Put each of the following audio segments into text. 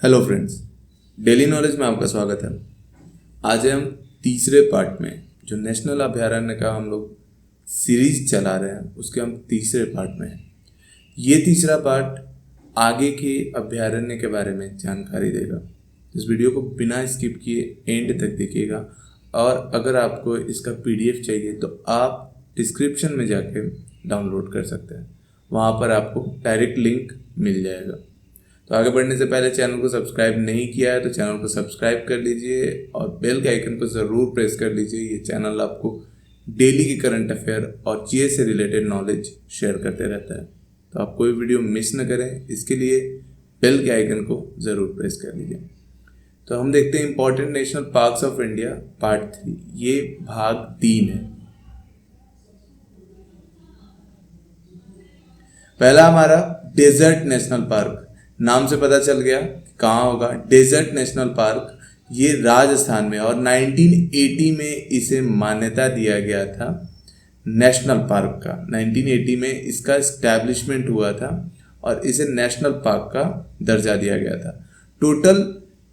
Hello friends, daily knowledge में आपका स्वागत है। आज हम तीसरे पार्ट में जो नेशनल अभयारण्य का हम लोग सीरीज चला रहे हैं उसके हम तीसरे पार्ट में हैं। ये तीसरा पार्ट आगे के अभयारण्य के बारे में जानकारी देगा। इस वीडियो को बिना स्किप किए एंड तक देखिएगा और अगर आपको इसका पीडीएफ चाहिए तो आप डिस्क्रिप्शन में जाके डाउनलोड कर सकते हैं। वहाँ पर आपको डायरेक्ट लिंक मिल जाएगा। तो आगे बढ़ने से पहले चैनल को सब्सक्राइब नहीं किया है तो चैनल को सब्सक्राइब कर लीजिए और बेल के आइकन को ज़रूर प्रेस कर लीजिए। ये चैनल आपको डेली की करंट अफेयर और जीएस से रिलेटेड नॉलेज शेयर करते रहता है। तो आप कोई वीडियो मिस न करें, इसके लिए बेल के आइकन को ज़रूर प्रेस कर लीजिए। तो हम देखते हैं important national parks of India part 3। ये भाग 3 है। पहला हमारा डेजर्ट नेशनल पार्क। नाम से पता चल गया कहाँ होगा। डेजर्ट नेशनल पार्क ये राजस्थान में और 1980 में इसे मान्यता दिया गया था नेशनल पार्क का। 1980 में इसका इस्टेब्लिशमेंट हुआ था और इसे नेशनल पार्क का दर्जा दिया गया था। टोटल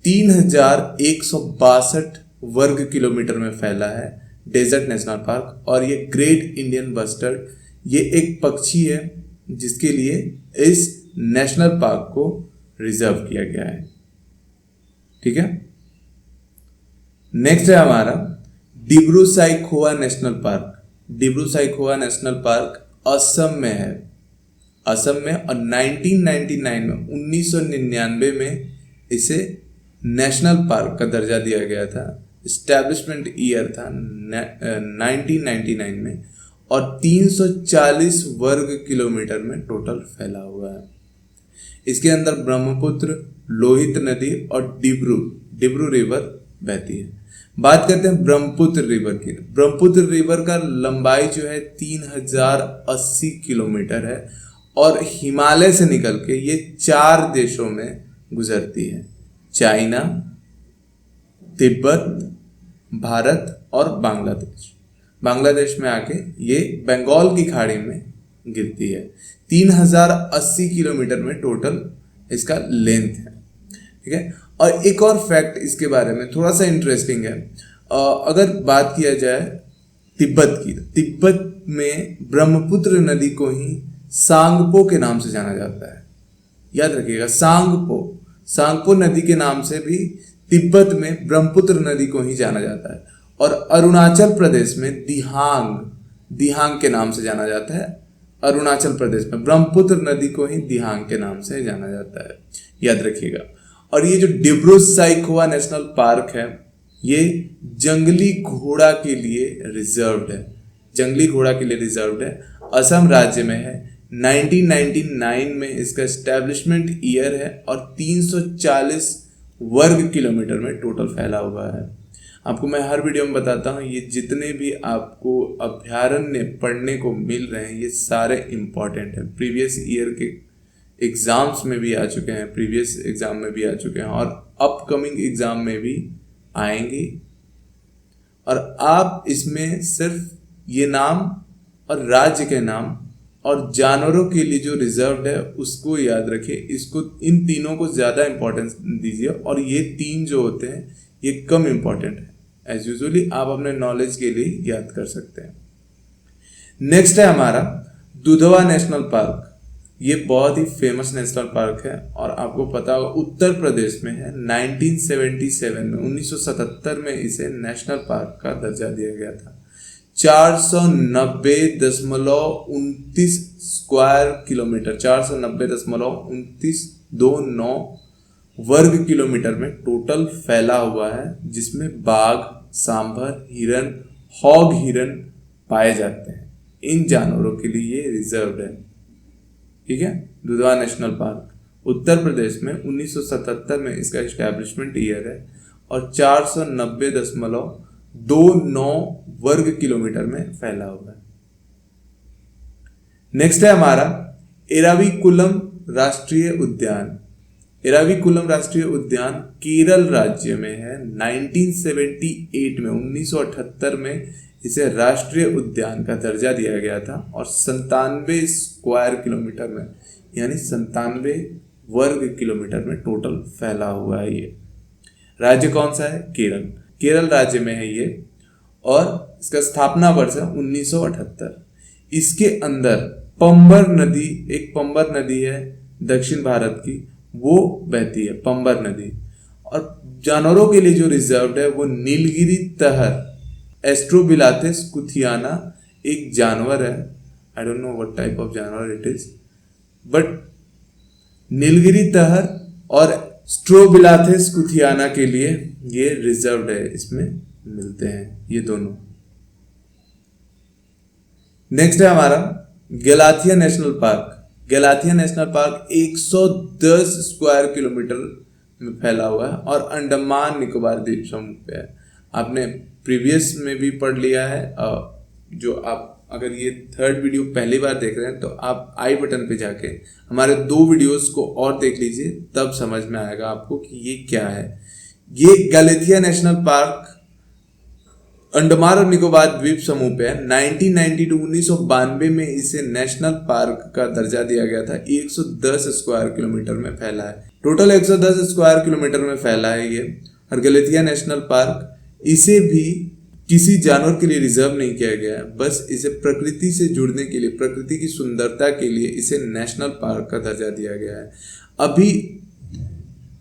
3162 वर्ग किलोमीटर में फैला है डेजर्ट नेशनल पार्क और ये ग्रेट इंडियन बस्टर्ड ये एक पक्षी है जिसके लिए इस नेशनल पार्क को रिजर्व किया गया है। ठीक है। नेक्स्ट है हमारा Dibru Saikhowa national park. Dibru Saikhowa national park Assam में है। असम में और 1999 में इसे नेशनल पार्क का दर्जा दिया गया था। एस्टैब्लिशमेंट ईयर था 1999 में और 340 वर्ग किलोमीटर में टोटल फैला हुआ है। इसके अंदर ब्रह्मपुत्र, लोहित नदी और डिब्रू रिवर बहती है। बात करते हैं ब्रह्मपुत्र रिवर की। ब्रह्मपुत्र रिवर का लंबाई जो है 3080 किलोमीटर है और हिमालय से निकल के ये 4 देशों में गुजरती है। चाइना, तिब्बत, भारत और बांग्लादेश। बांग्लादेश में आके ये बंगाल की खाड़ी में गिरती है। 3080 किलोमीटर में टोटल इसका लेंथ है। ठीक है। और एक और फैक्ट इसके बारे में थोड़ा सा इंटरेस्टिंग है। अगर बात किया जाए तिब्बत की, तिब्बत में ब्रह्मपुत्र नदी को ही सांगपो के नाम से जाना जाता है। याद रखिएगा, सांगपो नदी के नाम से भी तिब्बत में ब्रह्मपुत्र नदी को ही जाना जाता है। और अरुणाचल प्रदेश में दिहांग के नाम से जाना जाता है। अरुणाचल प्रदेश में ब्रह्मपुत्र नदी को ही दिहांग के नाम से जाना जाता है। याद रखिएगा। और ये जो डिब्रू-साइखोवा नेशनल पार्क है ये जंगली घोड़ा के लिए रिजर्व्ड है। जंगली घोड़ा के लिए रिजर्व्ड है। असम राज्य में है। 1999 में इसका एस्टैब्लिशमेंट ईयर है और 340 वर्ग किलोमीटर में टोटल फैला हुआ है। आपको मैं हर वीडियो में बताता हूँ ये जितने भी आपको अभयारण्य पढ़ने को मिल रहे हैं ये सारे इम्पॉर्टेंट हैं। प्रीवियस ईयर के एग्जाम्स में भी आ चुके हैं, प्रीवियस एग्जाम में भी आ चुके हैं और अपकमिंग एग्जाम में भी आएंगे। और आप इसमें सिर्फ ये नाम और राज्य के नाम और जानवरों के लिए जो रिजर्व्ड है उसको याद रखिए। इसको इन तीनों को ज़्यादा इंपॉर्टेंस दीजिए और ये 3 जो होते हैं ये कम इंपॉर्टेंट है। एज यूजुअली आप अपने नॉलेज के लिए याद कर सकते हैं। नेक्स्ट है हमारा दुधवा नेशनल पार्क। ये बहुत ही फेमस नेशनल पार्क है और आपको पता होगा उत्तर प्रदेश में है। 1977 में इसे नेशनल पार्क का दर्जा दिया गया था। 490.29 स्क्वायर किलोमीटर, 490.2929 वर्ग किलोमीटर में टोटल फैला हुआ है जिसमें बाघ, सांभर, हिरन, हॉग हिरन पाए जाते हैं। इन जानवरों के लिए ये रिजर्व्ड है। ठीक है। दुधवा नेशनल पार्क उत्तर प्रदेश में 1977 में इसका एस्टैब्लिशमेंट ईयर है और 490.29 वर्ग किलोमीटर में फैला हुआ है। नेक्स्ट है हमारा एराविकुलम राष्ट्रीय उद्यान। एराविकुलम राष्ट्रीय उद्यान केरल राज्य में है। 1978 में इसे राष्ट्रीय उद्यान का दर्जा दिया गया था और 97 स्क्वायर किलोमीटर में यानी 97 वर्ग किलोमीटर में टोटल फैला हुआ है ये। राज्य कौन सा है? केरल। केरल राज्य में है ये और इसका स्थापना वर्ष है 1978। इसके अंदर पंबर नदी, एक पंबर नदी है दक्षिण भारत की, वो बहती है, पंबर नदी। और जानवरों के लिए जो रिजर्व है वो नीलगिरी तहर, एस्ट्रोबिलाथिस कुथियाना एक जानवर है। I don't know what type of जानवर इट इज, बट नीलगिरी तहर और स्ट्रोबिलाथिस कुथियाना के लिए ये रिजर्व है, इसमें मिलते हैं ये दोनों। नेक्स्ट है हमारा Galathea national park. Galathea national park 110 square kilometre में फैला हुआ है और अंडमान निकोबार द्वीप समूह पे है। आपने प्रीवियस में भी पढ़ लिया है। जो आप अगर ये थर्ड वीडियो पहली बार देख रहे हैं तो आप आई बटन पे जाके हमारे 2 वीडियोस को और देख लीजिए, तब समझ में आएगा आपको कि ये क्या है। ये गलाथिया नेशनल पार्क अंडमान और निकोबार द्वीप समूह पे है। 1992 में इसे नेशनल पार्क का दर्जा दिया गया था। 110 स्क्वायर किलोमीटर में फैला है, टोटल 110 स्क्वायर किलोमीटर में फैला है ये। और गलाथिया नेशनल पार्क, इसे भी किसी जानवर के लिए रिजर्व नहीं किया गया है, बस इसे प्रकृति से जुड़ने के लिए, प्रकृति की सुंदरता के लिए इसे नेशनल पार्क का दर्जा दिया गया है। अभी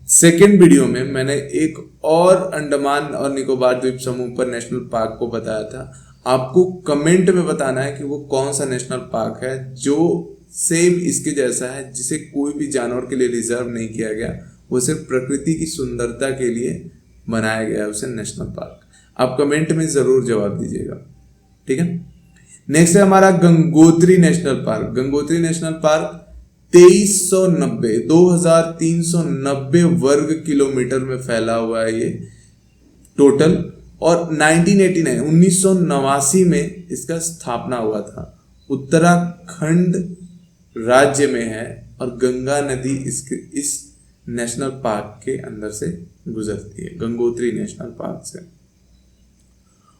सेकेंड वीडियो में मैंने एक और अंडमान और निकोबार द्वीप समूह पर नेशनल पार्क को बताया था। आपको कमेंट में बताना है कि वो कौन सा नेशनल पार्क है जो सेम इसके जैसा है, जिसे कोई भी जानवर के लिए रिजर्व नहीं किया गया, वो सिर्फ प्रकृति की सुंदरता के लिए बनाया गया है उसे नेशनल पार्क। आप कमेंट में जरूर जवाब दीजिएगा, ठीक है। नेक्स्ट है हमारा Gangotri national park. Gangotri national park 2390 वर्ग किलोमीटर में फैला हुआ है ये टोटल। और 1989 में इसका स्थापना हुआ था। उत्तराखंड राज्य में है और गंगा नदी इस नेशनल पार्क के अंदर से गुजरती है, गंगोत्री नेशनल पार्क से।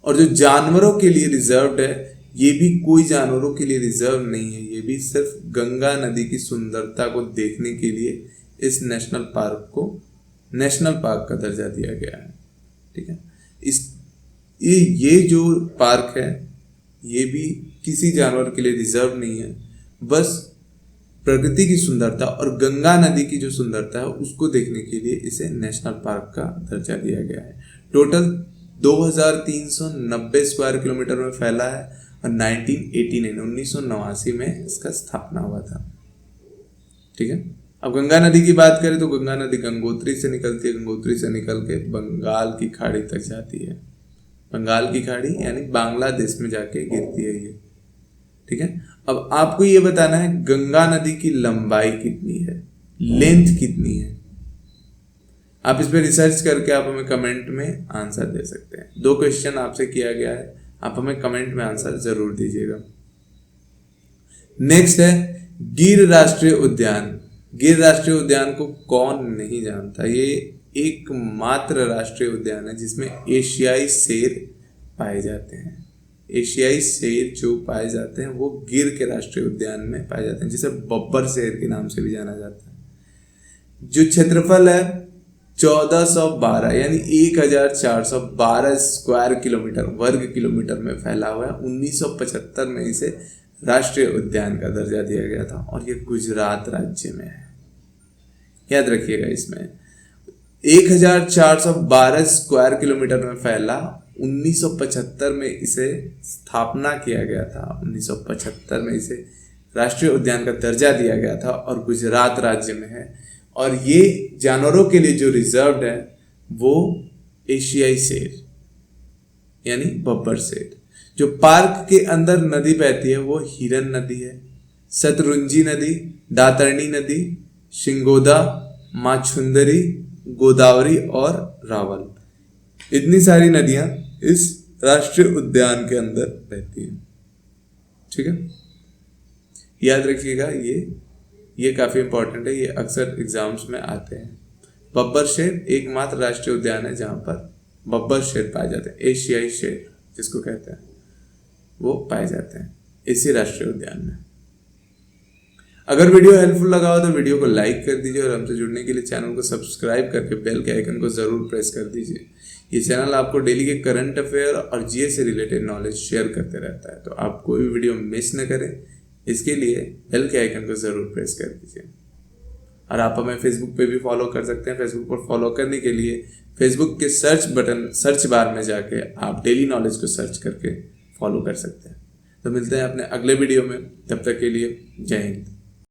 और जो जानवरों के लिए रिजर्व्ड है, ये भी कोई जानवरों के लिए रिजर्व नहीं है, ये भी सिर्फ गंगा नदी की सुंदरता को देखने के लिए इस नेशनल पार्क को नेशनल पार्क का दर्जा दिया गया है, ठीक है। ये जो पार्क है ये भी किसी जानवर के लिए रिजर्व नहीं है, बस प्रकृति की सुंदरता और गंगा नदी की जो सुंदरता है उसको देखने के लिए इसे नेशनल पार्क का दर्जा दिया गया है। टोटल 2390 स्क्वायर किलोमीटर में फैला है और 1989 में इसका स्थापना हुआ था, ठीक है। अब गंगा नदी की बात करें तो गंगा नदी गंगोत्री से निकलती है, गंगोत्री से निकल के बंगाल की खाड़ी तक जाती है। बंगाल की खाड़ी यानी बांग्लादेश में जाके गिरती है ये, ठीक है। अब आपको ये बताना है गंगा नदी की लंबाई कितनी है, लेंथ कितनी है। आप इस पे रिसर्च करके आप हमें कमेंट में आंसर दे सकते हैं। 2 क्वेश्चन आपसे किया गया है, आप हमें कमेंट में आंसर जरूर दीजिएगा। नेक्स्ट है गिर राष्ट्रीय उद्यान। गिर राष्ट्रीय उद्यान को कौन नहीं जानता। ये एकमात्र राष्ट्रीय उद्यान है जिसमें एशियाई शेर पाए जाते हैं। एशियाई शेर जो पाए जाते हैं वो गिर के राष्ट्रीय उद्यान में पाए जाते हैं, जिसे बब्बर शेर के नाम से भी जाना जाता है। जो क्षेत्रफल है 1412 यानी 1412 स्क्वायर किलोमीटर वर्ग किलोमीटर में फैला हुआ है। 1975 में इसे राष्ट्रीय उद्यान का दर्जा दिया गया था और ये गुजरात राज्य में है, याद रखिएगा। इसमें 1412 स्क्वायर किलोमीटर में फैला। 1975 में इसे स्थापना किया गया था, 1975 में इसे राष्ट्रीय उद्यान का दर्जा दिया गया था और गुजरात राज्य में है। और ये जानवरों के लिए जो रिजर्व्ड है वो एशियाई शेर यानी बब्बर शेर। जो पार्क के अंदर नदी बहती है वो हिरन नदी है, शतरुंजी नदी, दातरनी नदी, शिंगोदा, माछुंदरी, गोदावरी और रावल। इतनी सारी नदियां इस राष्ट्रीय उद्यान के अंदर बहती हैं, ठीक है। याद रखिएगा ये काफी इंपॉर्टेंट है, ये अक्सर एग्जाम्स में आते हैं। बब्बर शेर एकमात्र राष्ट्रीय उद्यान है जहां पर बब्बर शेर पाए जाते हैं। एशियाई शेर जिसको कहते हैं वो पाए जाते हैं इसी राष्ट्रीय उद्यान में। अगर वीडियो हेल्पफुल लगा हो तो वीडियो को लाइक कर दीजिए और हमसे जुड़ने के लिए चैनल को सब्सक्राइब करके बेल के आइकन को ज़रूर प्रेस कर दीजिए। ये चैनल आपको डेली के करंट अफेयर और जीएस से रिलेटेड नॉलेज शेयर करते रहता है, तो आप कोई भी वीडियो मिस न करें, इसके लिए बेल के आइकन को ज़रूर प्रेस कर दीजिए। और आप हमें फेसबुक पे भी फॉलो कर सकते हैं। फेसबुक पर फॉलो करने के लिए फेसबुक के सर्च बार में जाके आप डेली नॉलेज को सर्च करके फॉलो कर सकते हैं। तो मिलते हैं अपने अगले वीडियो में, तब तक के लिए जय हिंद।